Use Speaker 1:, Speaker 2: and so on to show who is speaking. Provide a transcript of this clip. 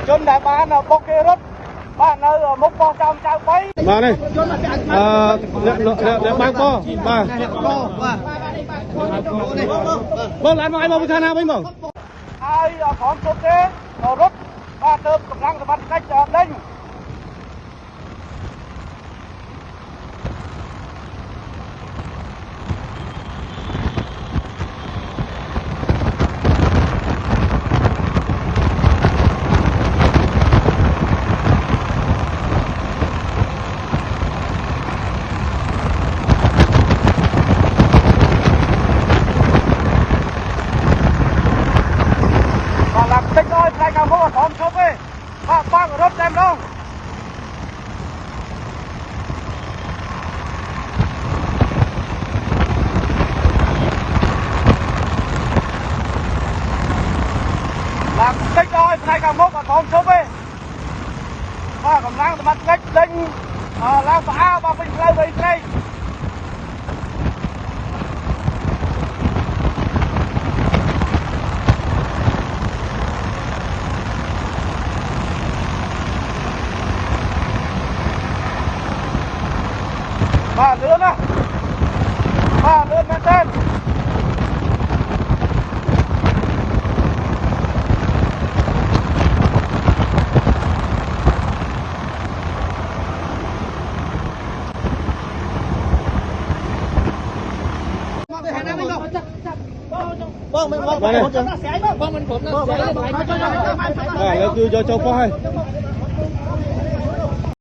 Speaker 1: ជនដែលបានបុកគេរត់បាទនៅមុខបោះចំចៅ3បាទនេះអ្នកបើកបោបាទបងឡានមកឲ្យមកពីខាងណាវិញមកហើយខំជប់ទេរត់បាទទៅកម្លាំងសមត្ថកិច្ចដេញผมชอบเว้ยบ้างรถเต็มลงหลังติ๊กน้อยในกระมกผมชอบเว้ยกำลังมันติ๊กดึงล้างฝามาเป็นเลยไปเลยba lươn á ba lươn lên trên vâng mình vâng mình nó sẽ vâng mình cũng nó sẽ lên cho cho